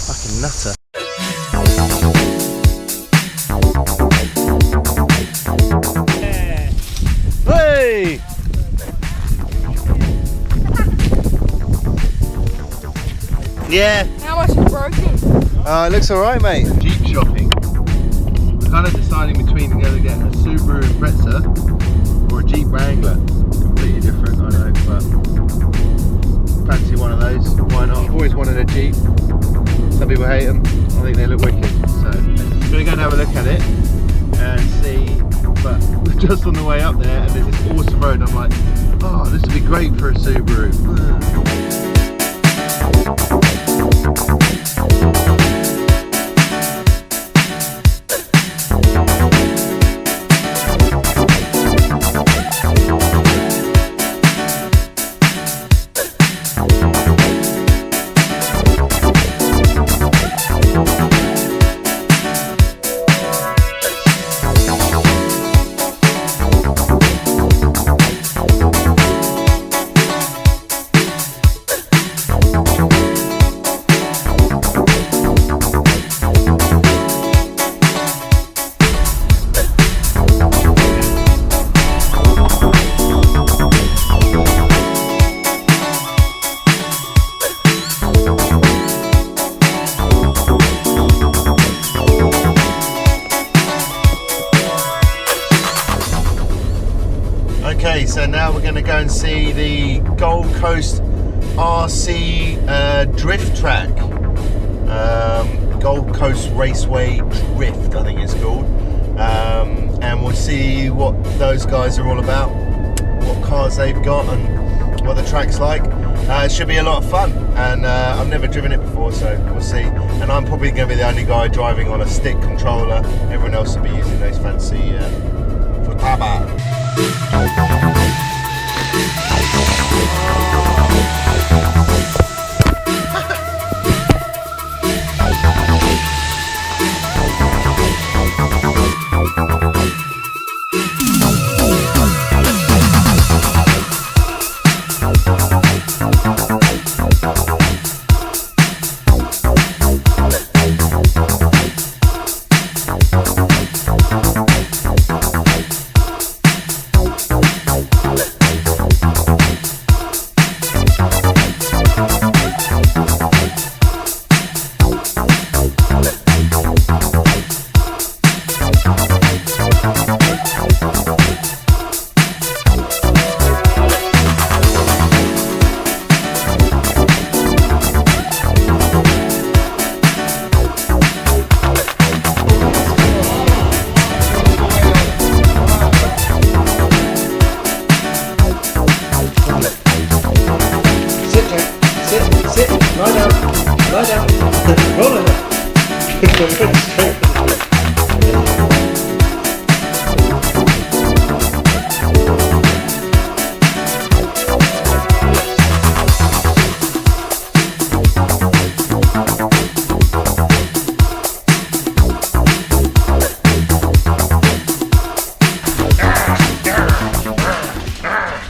Fucking nutter. Hey! Yeah. How much is broken? It looks alright, mate. Jeep shopping. We're kind of deciding between whether to get a Subaru Impreza or a Jeep Wrangler. Completely different, I know, but fancy one of those. Why not? I've always wanted a Jeep. Some people hate them. I think they look wicked. So I'm gonna go and have a look at it and see. But we're just on the way up there, and there's this awesome road. And I'm like, oh, this would be great for a Subaru. Okay, so now we're going to go and see the Gold Coast RC Drift Track. Gold Coast Raceway Drift, I think it's called. And we'll see what those guys are all about, what cars they've got and what the track's like. It should be a lot of fun, and I've never driven it before, so we'll see. And I'm probably going to be the only guy driving on a stick controller. Everyone else will be using those fancy Futaba.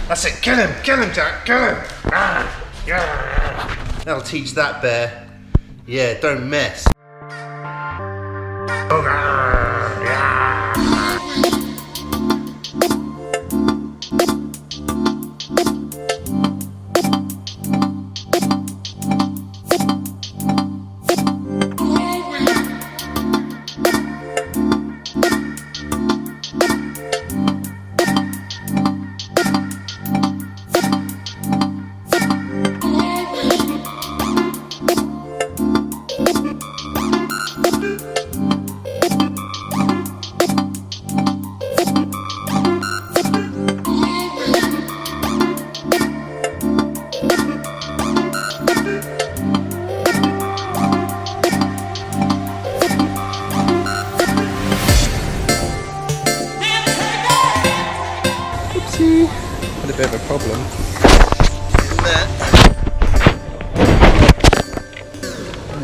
That's it, kill him, Jack, kill him. That'll teach that bear. Yeah, don't mess. Had a bit of a problem.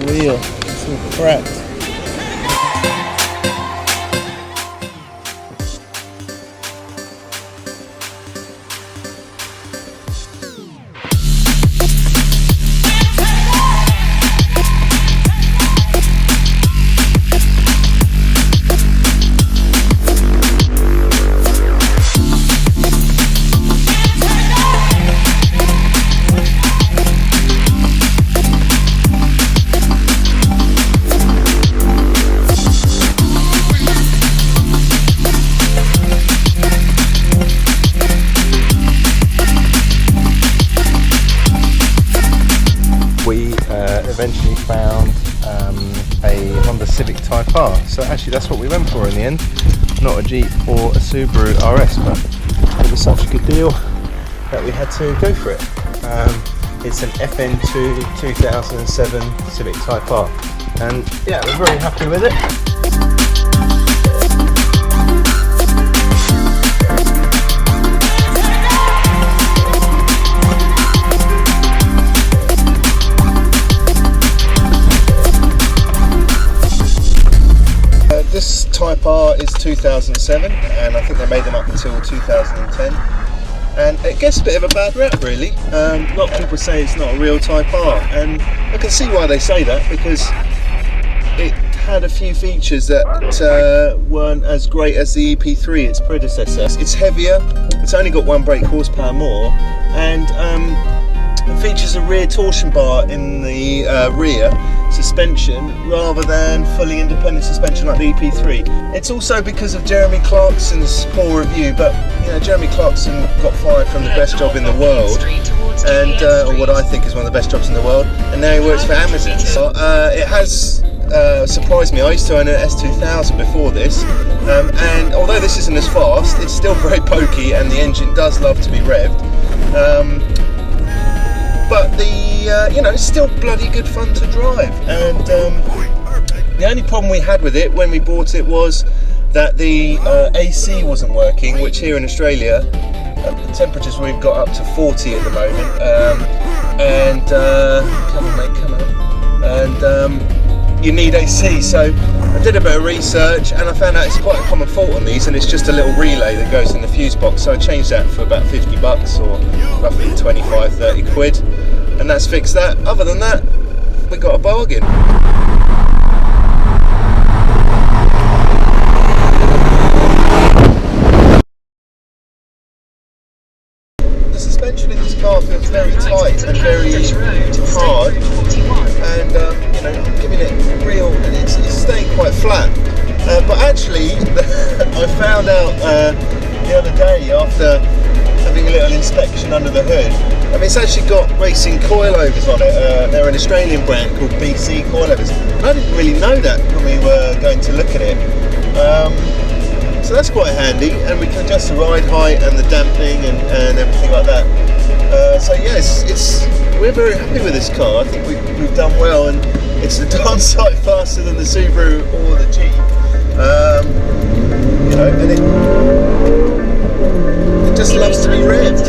Wheel, it's all cracked. found a Honda Civic Type R. So actually that's what we went for in the end, not a Jeep or a Subaru RS, but it was such a good deal that we had to go for it. It's an FN2 2007 Civic Type R, and yeah, we're very happy with it. This Type R is 2007, and I think they made them up until 2010. And it gets a bit of a bad rap, really. A lot of people say it's not a real Type R, and I can see why they say that, because it had a few features that weren't as great as the EP3, its predecessor. It's heavier, it's only got 1 brake horsepower more, and it features a rear torsion bar in the rear suspension rather than fully independent suspension like the EP3. It's also because of Jeremy Clarkson's poor review, but you know, Jeremy Clarkson got fired from the best job in the world, and or what I think is one of the best jobs in the world, and now he works for Amazon. So it has surprised me. I used to own an S2000 before this, and although this isn't as fast, it's still very pokey, and the engine does love to be revved. But you know, it's still bloody good fun to drive. And the only problem we had with it when we bought it was that the AC wasn't working, which here in Australia, the temperatures we've got up to 40 at the moment. And come on mate, come on. And you need AC, so I did a bit of research and I found out it's quite a common fault on these, and it's just a little relay that goes in the fuse box. So I changed that for about 50 bucks, or roughly 25-30 quid, and that's fixed that. Other than that, we got a bargain. The suspension in this car feels very tight and very hard, and you know, giving it real, and it's staying quite flat. But actually, I found out the other day after having a little inspection under the hood, I mean, it's actually got racing coilovers on it. They're an Australian brand called BC coilovers. And I didn't really know that when we were going to look at it. So that's quite handy, and we can adjust the ride height and the damping and everything like that. So yes, we're very happy with this car. I think we've done well, and it's a darn sight faster than the Subaru or the Jeep. You know, and it just loves to be revved.